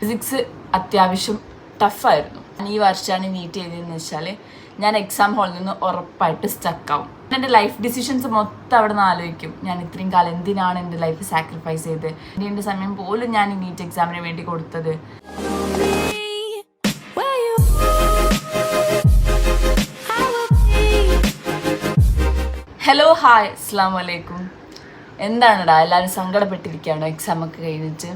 Physics അത്യാവശ്യം ടഫായിരുന്നു. ഈ വർഷമാണ് നീറ്റ് ചെയ്തതെന്ന് വെച്ചാൽ ഞാൻ എക്സാം ഹാളിൽ നിന്ന് ഉറപ്പായിട്ട് സ്റ്റക്കാവും. എൻ്റെ ലൈഫ് ഡിസിഷൻസ് മൊത്തം അവിടെ നിന്ന് ആലോചിക്കും. ഞാൻ ഇത്രയും കാലം എന്തിനാണ് എൻ്റെ ലൈഫ് സാക്രിഫൈസ് ചെയ്ത്, എൻ്റെ സമയം പോലും ഞാൻ ഈ നീറ്റ് എക്സാമിന് വേണ്ടി കൊടുത്തത്. ഹലോ ഹായ് അസ്സാം വലൈക്കും. എന്താണെടാ എല്ലാവരും സങ്കടപ്പെട്ടിരിക്കുകയാണോ എക്സാമൊക്കെ കഴിഞ്ഞിട്ട്?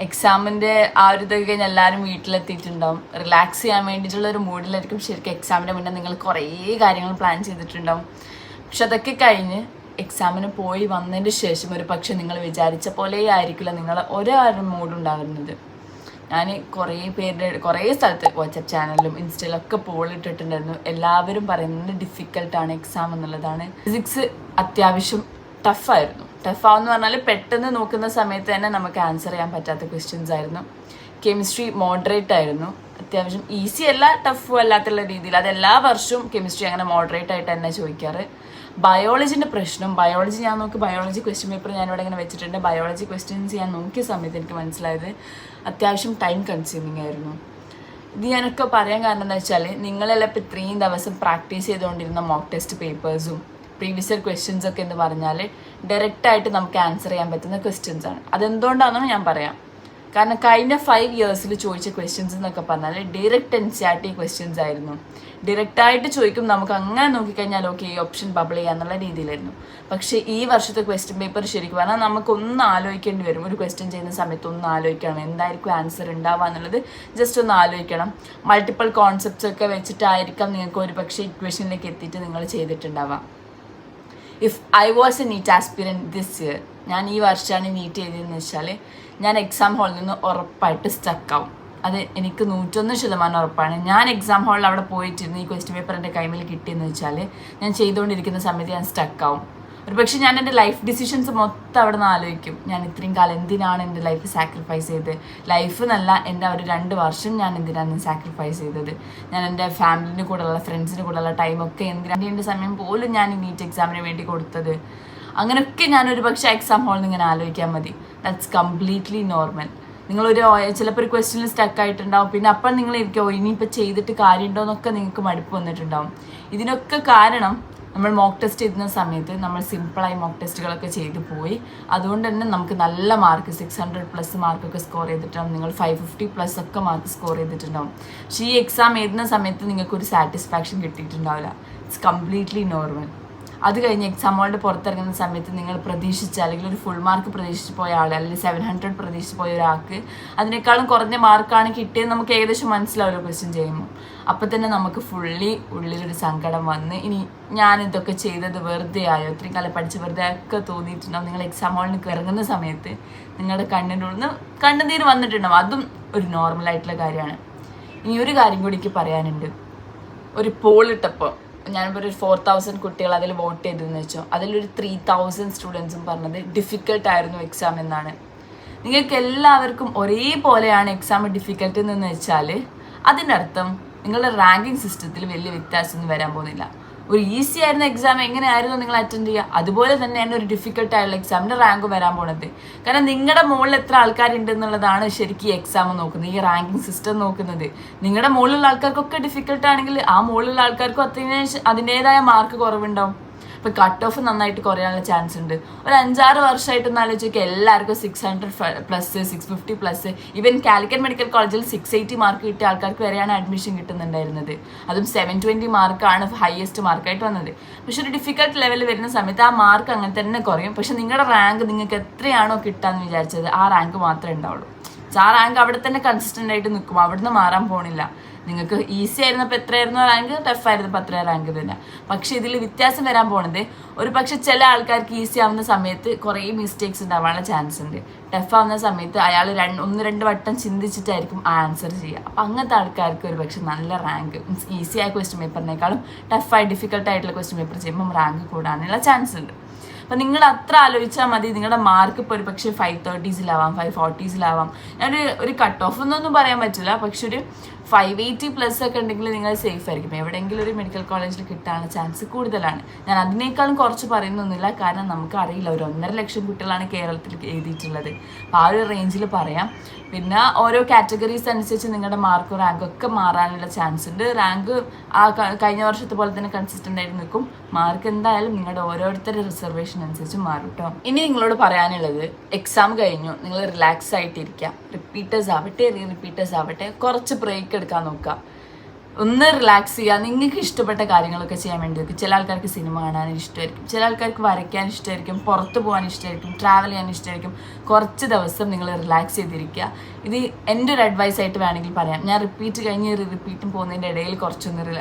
എക്സാമിൻ്റെ ആ ഒരു ഇതൊക്കെ കഴിഞ്ഞ് എല്ലാവരും വീട്ടിലെത്തിയിട്ടുണ്ടാവും. റിലാക്സ് ചെയ്യാൻ വേണ്ടിയിട്ടുള്ള ഒരു മൂഡിലായിരിക്കും ശരിക്കും എക്സാമിൻ്റെ മുന്നേ നിങ്ങൾ കുറേ കാര്യങ്ങൾ പ്ലാൻ ചെയ്തിട്ടുണ്ടാവും. പക്ഷെ അതൊക്കെ കഴിഞ്ഞ് എക്സാമിന് പോയി വന്നതിന് ശേഷം ഒരു പക്ഷെ നിങ്ങൾ വിചാരിച്ച പോലെ ആയിരിക്കില്ല നിങ്ങൾ ഒരാളും മൂഡുണ്ടാകുന്നത്. ഞാൻ കുറേ സ്ഥലത്ത് വാട്സപ്പ് ചാനലിലും ഇൻസ്റ്റയിലൊക്കെ പോളിട്ടിട്ടുണ്ടായിരുന്നു. എല്ലാവരും പറയുന്നത് ഡിഫിക്കൽട്ടാണ് എക്സാം എന്നുള്ളതാണ്. ഫിസിക്സ് അത്യാവശ്യം ടഫായിരുന്നു. ടഫാവെന്ന് പറഞ്ഞാൽ പെട്ടെന്ന് നോക്കുന്ന സമയത്ത് തന്നെ നമുക്ക് ആൻസർ ചെയ്യാൻ പറ്റാത്ത ക്വസ്റ്റ്യൻസ് ആയിരുന്നു. കെമിസ്ട്രി മോഡറേറ്റ് ആയിരുന്നു. അത്യാവശ്യം ഈസി അല്ല ടഫും അല്ലാത്തുള്ള രീതിയിൽ. അത് എല്ലാ വർഷവും കെമിസ്ട്രി അങ്ങനെ മോഡറേറ്റ് ആയിട്ട് തന്നെ ചോദിക്കാറ്. ബയോളജിൻ്റെ പ്രശ്നം, ബയോളജി ഞാൻ നോക്കി ബയോളജി ക്വസ്റ്റ്യൻ പേപ്പർ ഞാനിവിടെ ഇങ്ങനെ വെച്ചിട്ടുണ്ട്. ബയോളജി ക്വസ്റ്റ്യൻസ് ഞാൻ നോക്കിയ സമയത്ത് എനിക്ക് മനസ്സിലായത് അത്യാവശ്യം ടൈം കൺസ്യൂമിങ് ആയിരുന്നു. ഇത് ഞാനൊക്കെ പറയാൻ കാരണം എന്താ വെച്ചാൽ നിങ്ങളെല്ലാം ഇപ്പോൾ ഇത്രയും ദിവസം പ്രാക്ടീസ് ചെയ്തുകൊണ്ടിരുന്ന മോക്ക് ടെസ്റ്റ് പേപ്പേഴ്സും പ്രീവിയസ് ഇയർ ക്വസ്റ്റ്യൻസ് ഒക്കെ എന്ന് പറഞ്ഞാൽ ഡയറക്റ്റായിട്ട് നമുക്ക് ആൻസർ ചെയ്യാൻ പറ്റുന്ന ക്വസ്റ്റ്യൻസ് ആണ്. അതെന്തുകൊണ്ടാണെന്ന് ഞാൻ പറയാം. കാരണം കഴിഞ്ഞ 5 ഇയേഴ്സിൽ ചോദിച്ച ക്വസ്റ്റ്യൻസ് എന്നൊക്കെ പറഞ്ഞാൽ ഡയറക്റ്റ് NCERT ക്വസ്റ്റ്യൻസ് ആയിരുന്നു. ഡയറക്റ്റായിട്ട് ചോദിക്കും, നമുക്ക് അങ്ങനെ നോക്കിക്കഴിഞ്ഞാൽ ഓക്കെ ഈ ഓപ്ഷൻ ബബിൾ ചെയ്യാന്നുള്ള രീതിയിലായിരുന്നു. പക്ഷേ ഈ വർഷത്തെ ക്വസ്റ്റ്യൻ പേപ്പർ ശരിക്കും പറഞ്ഞാൽ നമുക്കൊന്ന് ആലോചിക്കേണ്ടി വരും. ഒരു ക്വസ്റ്റ്യൻ ചെയ്യുന്ന സമയത്ത് ഒന്ന് ആലോചിക്കണം എന്തായിരിക്കും ആൻസർ ഉണ്ടാവുക എന്നുള്ളത് ജസ്റ്റ് ഒന്ന് ആലോചിക്കണം. മൾട്ടിപ്പിൾ കോൺസെപ്റ്റ്സ് ഒക്കെ വെച്ചിട്ടായിരിക്കാം നിങ്ങൾക്ക് ഒരു പക്ഷേ ഇക്വേഷനിലേക്ക് എത്തിയിട്ട് നിങ്ങൾ ചെയ്തിട്ടുണ്ടാവാം. If I was a NEET aspirant this year, ഞാൻ ഈ വർഷമാണ് നീറ്റ് ചെയ്തതെന്ന് വെച്ചാൽ ഞാൻ എക്സാം ഹാളിൽ നിന്ന് ഉറപ്പായിട്ട് സ്റ്റക്കാവും. അത് എനിക്ക് 101% ഉറപ്പാണ്. ഞാൻ എക്സാം ഹാളിൽ അവിടെ പോയിട്ടിരുന്ന് ഈ ക്വസ്റ്റ്യൻ പേപ്പർ എൻ്റെ കൈമിൽ കിട്ടിയെന്ന് വെച്ചാൽ ഞാൻ ചെയ്തുകൊണ്ടിരിക്കുന്ന സമയത്ത് ഞാൻ സ്റ്റക്കാവും. ഒരു പക്ഷേ ഞാൻ എൻ്റെ ലൈഫ് ഡിസിഷൻസ് മൊത്തം അവിടെ നിന്ന് ആലോചിക്കും. ഞാൻ ഇത്രയും കാലം എന്തിനാണ് എൻ്റെ ലൈഫ് സാക്രിഫൈസ് ചെയ്തത്, ലൈഫ് എന്നല്ല എൻ്റെ ഒരു 2 വർഷം ഞാൻ എന്തിനാണ് സാക്രിഫൈസ് ചെയ്തത്, ഞാൻ എൻ്റെ ഫാമിലിൻ്റെ കൂടെയുള്ള ഫ്രണ്ട്സിൻ്റെ കൂടെയുള്ള ടൈമൊക്കെ എന്തിനാണ് എൻ്റെ സമയം പോലും ഞാൻ ഈ നീറ്റ് എക്സാമിന് വേണ്ടി കൊടുത്തത്. അങ്ങനെയൊക്കെ ഞാനൊരു പക്ഷേ എക്സാം ഹാളിൽ നിന്ന് ഇങ്ങനെ ആലോചിക്കാൻ മതി. That's completely normal. നിങ്ങളൊരു ചിലപ്പോൾ ഒരു ക്വസ്റ്റ്യനിൽ സ്റ്റക്ക് ആയിട്ടുണ്ടാവും. പിന്നെ അപ്പം നിങ്ങൾ ഇരിക്കുമോ ഇനിയിപ്പോൾ ചെയ്തിട്ട് കാര്യമുണ്ടോ എന്നൊക്കെ നിങ്ങൾക്ക് മടുപ്പ് വന്നിട്ടുണ്ടാവും. ഇതിനൊക്കെ കാരണം നമ്മൾ മോക്ക് ടെസ്റ്റ് ചെയ്യുന്ന സമയത്ത് നമ്മൾ സിമ്പിളായി മോക്ക് ടെസ്റ്റുകളൊക്കെ ചെയ്തു പോയി. അതുകൊണ്ട് തന്നെ നമുക്ക് നല്ല മാർക്ക് 600+ മാർക്കൊക്കെ സ്കോർ ചെയ്തിട്ടുണ്ടാവും. നിങ്ങൾ 550+ ഒക്കെ മാർക്ക് സ്കോർ ചെയ്തിട്ടുണ്ടാവും. പക്ഷേ ഈ എക്സാം എഴുതുന്ന സമയത്ത് നിങ്ങൾക്കൊരു സാറ്റിസ്ഫാക്ഷൻ കിട്ടിയിട്ടുണ്ടാവില്ല. It's completely normal. അത് കഴിഞ്ഞ് എക്സാം ഹാളിൻ്റെ പുറത്തിറങ്ങുന്ന സമയത്ത് നിങ്ങൾ പ്രതീക്ഷിച്ച അല്ലെങ്കിൽ ഒരു ഫുൾ മാർക്ക് പ്രതീക്ഷിച്ച് പോയ ആൾ അല്ലെങ്കിൽ 700 പ്രതീക്ഷിച്ച് പോയ ഒരാൾക്ക് അതിനേക്കാളും കുറഞ്ഞ മാർക്കാണ് കിട്ടിയത് നമുക്ക് ഏകദേശം മനസ്സിലാവുമല്ലോ ക്വസ്റ്റ്യൻ ചെയ്യുമ്പോൾ. അപ്പം തന്നെ നമുക്ക് ഫുള്ളി ഉള്ളിലൊരു സങ്കടം വന്ന് ഇനി ഞാനിതൊക്കെ ചെയ്തത് വെറുതെ ആയോ, ഇത്രയും കാലം പഠിച്ച് വെറുതെ ഒക്കെ തോന്നിയിട്ടുണ്ടാവും. നിങ്ങൾ എക്സാം ഹാളിൽ ഇറങ്ങുന്ന സമയത്ത് നിങ്ങളുടെ കണ്ണിൻ്റെ ഉള്ളിൽ നിന്ന് കണ്ണുനീര് വന്നിട്ടുണ്ടാവും. അതും ഒരു നോർമലായിട്ടുള്ള കാര്യമാണ്. ഇനി ഒരു കാര്യം കൂടി എനിക്ക് പറയാനുണ്ട്. ഒരു പോൾ ഇട്ടപ്പോൾ ഞാനിപ്പോൾ ഒരു 4000 കുട്ടികൾ അതിൽ വോട്ട് ചെയ്തെന്ന് വെച്ചോ, അതിലൊരു 3000 സ്റ്റുഡൻസും പറഞ്ഞത് ഡിഫിക്കൽട്ടായിരുന്നു എക്സാം എന്നാണ്. നിങ്ങൾക്ക് എല്ലാവർക്കും ഒരേപോലെയാണ് എക്സാം ഡിഫിക്കൽട്ട് എന്ന് വെച്ചാൽ അതിനർത്ഥം നിങ്ങളുടെ റാങ്കിങ് സിസ്റ്റത്തിൽ വലിയ വ്യത്യാസമൊന്നും വരാൻ പോകുന്നില്ല. ഒരു ഈസി ആയിരുന്ന എക്സാം എങ്ങനെയായിരുന്നു നിങ്ങൾ അറ്റൻഡ് ചെയ്യുക, അതുപോലെ തന്നെയാണ് ഒരു ഡിഫിക്കൽട്ടായുള്ള എക്സാമിൻ്റെ റാങ്ക് വരാൻ പോണത്. കാരണം നിങ്ങളുടെ മുകളിൽ എത്ര ആൾക്കാരുണ്ട് എന്നുള്ളതാണ് ശരിക്കും ഈ എക്സാം നോക്കുന്നത്, ഈ റാങ്കിങ് സിസ്റ്റം നോക്കുന്നത്. നിങ്ങളുടെ മുകളിലുള്ള ആൾക്കാർക്കൊക്കെ ഡിഫിക്കൽട്ടാണെങ്കിൽ ആ മുകളിലുള്ള ആൾക്കാർക്കും അതിൻ്റേതായ മാർക്ക് കുറവുണ്ടാവും. ഇപ്പോൾ കട്ട് ഓഫ് നന്നായിട്ട് കുറയാനുള്ള ചാൻസ് ഉണ്ട്. ഒരു 5-6 വർഷമായിട്ടൊന്ന് ആലോചിക്കുക, എല്ലാവർക്കും 600+, 650+, ഈവൻ കാലിക്കറ്റ് മെഡിക്കൽ കോളേജിൽ 680 മാർക്ക് കിട്ടിയ ആൾക്കാർക്ക് വരെയാണ് അഡ്മിഷൻ കിട്ടുന്നുണ്ടായിരുന്നത്. അതും 720 മാർക്കാണ് ഹയസ്റ്റ് മാർക്കായിട്ട് വന്നത്. പക്ഷെ ഒരു ഡിഫിക്കൽട്ട് ലെവലിൽ വരുന്ന സമയത്ത് ആ മാർക്ക് അങ്ങനെ തന്നെ കുറയും. പക്ഷെ നിങ്ങളുടെ റാങ്ക് നിങ്ങൾക്ക് എത്രയാണോ കിട്ടാമെന്ന് വിചാരിച്ചത് ആ റാങ്ക് മാത്രമേ ഉണ്ടാവുള്ളൂ. ആ റാങ്ക് അവിടെ തന്നെ കൺസിസ്റ്റൻ്റ് ആയിട്ട് നിൽക്കും, അവിടുന്ന് മാറാൻ പോണില്ല. നിങ്ങൾക്ക് ഈസി ആയിരുന്നപ്പോൾ എത്രയായിരുന്നു റാങ്ക്, ടഫ് ആയിരുന്നപ്പോൾ അത്ര റാങ്ക് തന്നെ. പക്ഷേ ഇതിൽ വ്യത്യാസം വരാൻ പോണത് ഒരു പക്ഷെ ചില ആൾക്കാർക്ക് ഈസി ആവുന്ന സമയത്ത് കുറേ മിസ്റ്റേക്സ് ഉണ്ടാവാനുള്ള ചാൻസ് ഉണ്ട്. ടഫ് ആവുന്ന സമയത്ത് അയാൾ 1-2 വട്ടം ചിന്തിച്ചിട്ടായിരിക്കും ആൻസർ ചെയ്യുക. അപ്പം അങ്ങനത്തെ ആൾക്കാർക്ക് ഒരു പക്ഷെ നല്ല റാങ്ക് മീൻസ് ഈസി ആയ ക്വസ്റ്റ്യൻ പേപ്പറിനേക്കാളും ടഫായി ഡിഫിക്കൽട്ടായിട്ടുള്ള ക്വസ്റ്റ്യൻ പേപ്പർ ചെയ്യുമ്പം റാങ്ക് കൂടാനുള്ള ചാൻസ് ഉണ്ട്. അപ്പം നിങ്ങൾ അത്ര ആലോചിച്ചാൽ മതി. നിങ്ങളുടെ മാർക്ക് ഇപ്പോൾ ഒരു പക്ഷേ 530s 540s. ഒരു കട്ട് ഓഫ് എന്നൊന്നും പറയാൻ പറ്റില്ല, പക്ഷെ ഒരു 580+ ഒക്കെ ഉണ്ടെങ്കിൽ നിങ്ങൾ സേഫ് ആയിരിക്കും. എവിടെയെങ്കിലും ഒരു മെഡിക്കൽ കോളേജിൽ കിട്ടാനുള്ള ചാൻസ് കൂടുതലാണ്. ഞാൻ അതിനേക്കാളും കുറച്ച് പറയുന്നൊന്നുമില്ല, കാരണം നമുക്ക് അറിയില്ല. ഒരു 1.5 ലക്ഷം കുട്ടികളാണ് കേരളത്തിൽ എഴുതിയിട്ടുള്ളത്. അപ്പോൾ ആ ഒരു റേഞ്ചിൽ പറയാം. പിന്നെ ഓരോ കാറ്റഗറീസ് അനുസരിച്ച് നിങ്ങളുടെ മാർക്കും റാങ്കും ഒക്കെ മാറാനുള്ള ചാൻസ് ഉണ്ട്. റാങ്ക് ആ കഴിഞ്ഞ വർഷത്തെ പോലെ തന്നെ കൺസിസ്റ്റൻ്റ് ആയിട്ട് നിൽക്കും. മാർക്ക് എന്തായാലും നിങ്ങളുടെ ഓരോരുത്തരുടെ റിസർവേഷൻ അനുസരിച്ച് മാറും കേട്ടോ. ഇനി നിങ്ങളോട് പറയാനുള്ളത്, എക്സാം കഴിഞ്ഞു, നിങ്ങൾ റിലാക്സ് ആയിട്ടിരിക്കുക. റിപ്പീറ്റേഴ്സ് ആവട്ടെ കുറച്ച് ബ്രേക്ക് എടുക്കാൻ നോക്കുക. ഒന്ന് റിലാക്സ് ചെയ്യുക. നിങ്ങൾക്ക് ഇഷ്ടപ്പെട്ട കാര്യങ്ങളൊക്കെ ചെയ്യാൻ വേണ്ടി നോക്കും. ചില ആൾക്കാർക്ക് സിനിമ കാണാൻ ഇഷ്ടമായിരിക്കും, ചില ആൾക്കാർക്ക് വരയ്ക്കാൻ ഇഷ്ടമായിരിക്കും, പുറത്ത് പോകാൻ ഇഷ്ടമായിരിക്കും, ട്രാവൽ ചെയ്യാൻ ഇഷ്ടമായിരിക്കും. കുറച്ച് ദിവസം നിങ്ങൾ റിലാക്സ് ചെയ്തിരിക്കുക. ഇത് എൻ്റെ ഒരു അഡ്വൈസ് ആയിട്ട് വേണമെങ്കിൽ പറയാം. ഞാൻ റിപ്പീറ്റും പോകുന്നതിൻ്റെ ഇടയിൽ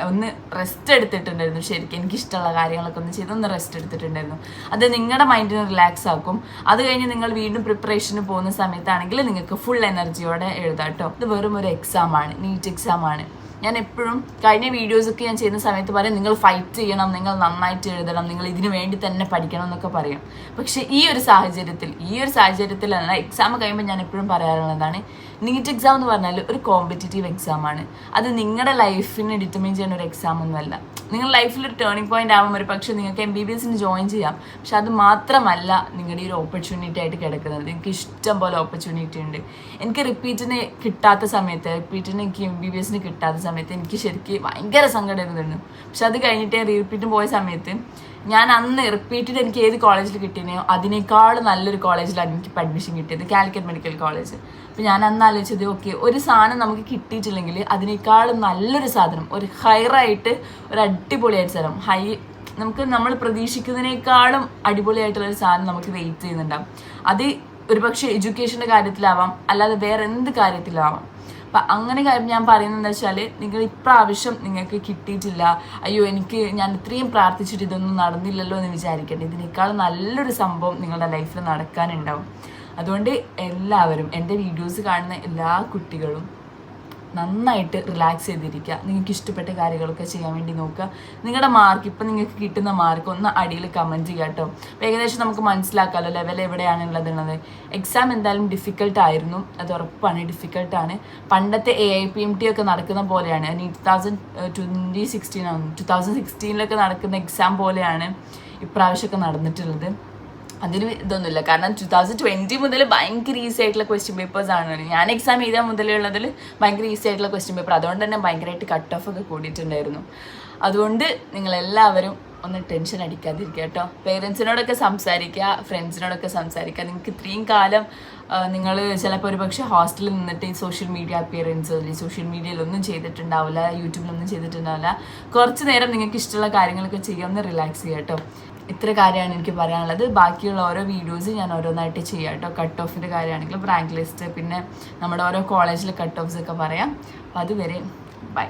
ഒന്ന് റെസ്റ്റ് എടുത്തിട്ടുണ്ടായിരുന്നു. ശരിക്കും എനിക്കിഷ്ടമുള്ള കാര്യങ്ങളൊക്കെ ഒന്ന് ചെയ്ത് ഒന്ന് റെസ്റ്റ് എടുത്തിട്ടുണ്ടായിരുന്നു. അത് നിങ്ങളുടെ മൈൻഡിനെ റിലാക്സ് ആക്കും. അത് കഴിഞ്ഞ് നിങ്ങൾ വീണ്ടും പ്രിപ്പറേഷന് പോകുന്ന സമയത്താണെങ്കിൽ നിങ്ങൾക്ക് ഫുൾ എനർജിയോടെ എഴുതാം കേട്ടോ. ഇത് വെറും ഒരു എക്സാമാണ്, നീറ്റ് എക്സാമാണ്. ഞാൻ എപ്പോഴും കഴിഞ്ഞ വീഡിയോസൊക്കെ ഞാൻ ചെയ്യുന്ന സമയത്ത് പറയും, നിങ്ങൾ ഫൈറ്റ് ചെയ്യണം, നിങ്ങൾ നന്നായിട്ട് എഴുതണം, നിങ്ങൾ ഇതിനു വേണ്ടി തന്നെ പഠിക്കണം എന്നൊക്കെ പറയും. പക്ഷേ ഈ ഒരു സാഹചര്യത്തിലല്ല, എക്സാം കഴിയുമ്പോൾ ഞാൻ എപ്പോഴും പറയാറുള്ളതാണ്, നീറ്റ് എക്സാം എന്ന് പറഞ്ഞാൽ ഒരു കോമ്പറ്റീറ്റീവ് എക്സാമാണ്. അത് നിങ്ങളുടെ ലൈഫിനെ ഡിറ്റർമിൻ ചെയ്യുന്ന ഒരു എക്സാം ഒന്നുമല്ല. നിങ്ങളുടെ ലൈഫിൽ ഒരു ടേണിംഗ് പോയിന്റ് ആകും ഒരു പക്ഷേ നിങ്ങൾക്ക് MBBS ജോയിൻ ചെയ്യാം. പക്ഷെ അത് മാത്രമല്ല നിങ്ങളുടെ ഈ ഒരു ഓപ്പർച്യൂണിറ്റി ആയിട്ട് കിടക്കുന്നത്. നിങ്ങൾക്ക് ഇഷ്ടം പോലെ ഓപ്പർച്യൂണിറ്റി ഉണ്ട്. എനിക്ക് റിപ്പീറ്റിന് കിട്ടാത്ത സമയത്ത്, എനിക്ക് MBBS കിട്ടാത്ത സമയത്ത് എനിക്ക് ശരിക്കും ഭയങ്കര സങ്കടമായിരുന്നു. പക്ഷെ അത് കഴിഞ്ഞിട്ട് റിപ്പീറ്റിന് പോയ സമയത്ത് ഞാൻ അന്ന് റിപ്പീറ്റഡ് എനിക്ക് ഏത് കോളേജിൽ കിട്ടിയോ അതിനേക്കാൾ നല്ലൊരു കോളേജിലാണ് എനിക്ക് അഡ്മിഷൻ കിട്ടിയത്, കാലിക്കറ്റ് മെഡിക്കൽ കോളേജ്. അപ്പോൾ ഞാൻ അന്ന് ആലോചിച്ചത്, ഓക്കെ, ഒരു സാധനം നമുക്ക് കിട്ടിയിട്ടില്ലെങ്കിൽ അതിനേക്കാൾ നല്ലൊരു സാധനം, ഒരു ഹയറായിട്ട്, ഒരു അടിപൊളിയായിട്ട് സാധനം, നമ്മൾ പ്രതീക്ഷിക്കുന്നതിനേക്കാളും അടിപൊളിയായിട്ടുള്ളൊരു സാധനം നമുക്ക് വെയിറ്റ് ചെയ്യുന്നുണ്ടാവും. അത് ഒരുപക്ഷെ എഡ്യൂക്കേഷൻ്റെ കാര്യത്തിലാവാം, അല്ലാതെ വേറെ എന്ത് കാര്യത്തിലാവാം. അപ്പം അങ്ങനെ കാര്യം ഞാൻ പറയുന്നത് എന്താ വെച്ചാൽ, നിങ്ങൾ ഇപ്രാവശ്യം നിങ്ങൾക്ക് കിട്ടിയിട്ടില്ല, അയ്യോ ഞാൻ ഇത്രയും പ്രാർത്ഥിച്ചിട്ട് ഇതൊന്നും നടന്നില്ലല്ലോ എന്ന് വിചാരിക്കേണ്ട. ഇതിനേക്കാൾ നല്ലൊരു സംഭവം നിങ്ങളുടെ ലൈഫിൽ നടക്കാനുണ്ടാവും. അതുകൊണ്ട് എല്ലാവരും, എൻ്റെ വീഡിയോസ് കാണുന്ന എല്ലാ കുട്ടികളും നന്നായിട്ട് റിലാക്സ് ചെയ്തിരിക്കുക. നിങ്ങൾക്ക് ഇഷ്ടപ്പെട്ട കാര്യങ്ങളൊക്കെ ചെയ്യാൻ വേണ്ടി നോക്കുക. നിങ്ങളുടെ മാർക്ക്, ഇപ്പം നിങ്ങൾക്ക് കിട്ടുന്ന മാർക്ക് ഒന്ന് അടിയിൽ കമൻറ്റ് ചെയ്യുക കേട്ടോ. അപ്പോൾ ഏകദേശം നമുക്ക് മനസ്സിലാക്കാമല്ലോ ലെവൽ എവിടെയാണുള്ളതെന്നുള്ളത്. എക്സാം എന്തായാലും ഡിഫിക്കൽട്ടായിരുന്നു, അത് ഉറപ്പാണ്, ഡിഫിക്കൽട്ടാണ്. പണ്ടത്തെ AIPMT ഒക്കെ നടക്കുന്ന പോലെയാണ്, 2016 നടക്കുന്ന എക്സാം പോലെയാണ് ഇപ്രാവശ്യമൊക്കെ നടന്നിട്ടുള്ളത്. അതിന് ഇതൊന്നുമില്ല, കാരണം 2020 മുതൽ ഭയങ്കര ഈസി ആയിട്ടുള്ള ക്വസ്റ്റ്യൻ പേപ്പേഴ്സ് ആണ്. ഞാൻ എക്സാം ചെയ്താൽ മുതലുള്ളതിൽ ഭയങ്കര ഈസി ആയിട്ടുള്ള ക്വസ്റ്റ്യൻ പേപ്പർ, അതുകൊണ്ട് തന്നെ ഭയങ്കരമായിട്ട് കട്ട് ഓഫ് ഒക്കെ കൂടിയിട്ടുണ്ടായിരുന്നു. അതുകൊണ്ട് നിങ്ങളെല്ലാവരും ഒന്ന് ടെൻഷൻ അടിക്കാതിരിക്കുക കേട്ടോ. പേരൻസിനോടൊക്കെ സംസാരിക്കുക, ഫ്രണ്ട്സിനോടൊക്കെ സംസാരിക്കുക. നിങ്ങൾക്ക് ഇത്രയും കാലം നിങ്ങൾ ചിലപ്പോൾ ഒരു പക്ഷേ ഹോസ്റ്റലിൽ നിന്നിട്ട് ഈ സോഷ്യൽ മീഡിയ അപ്പിയറൻസ് അല്ലെങ്കിൽ സോഷ്യൽ മീഡിയയിലൊന്നും ചെയ്തിട്ടുണ്ടാവില്ല, യൂട്യൂബിലൊന്നും ചെയ്തിട്ടുണ്ടാവില്ല. കുറച്ച് നേരം നിങ്ങൾക്ക് ഇഷ്ടമുള്ള കാര്യങ്ങളൊക്കെ ചെയ്യാമെന്ന് റിലാക്സ് ചെയ്യുക കേട്ടോ. ഇത്ര കാര്യമാണ് എനിക്ക് പറയാനുള്ളത്. ബാക്കിയുള്ള ഓരോ വീഡിയോസ് ഞാൻ ഓരോന്നായിട്ട് ചെയ്യാം കേട്ടോ. കട്ട് ഓഫിൻ്റെ കാര്യമാണെങ്കിലും റാങ്ക് ലിസ്റ്റ്, പിന്നെ നമ്മുടെ ഓരോ കോളേജിലെ കട്ട് ഓഫ്സ് ഒക്കെ പറയാം. അപ്പോൾ അതുവരെ ബൈ.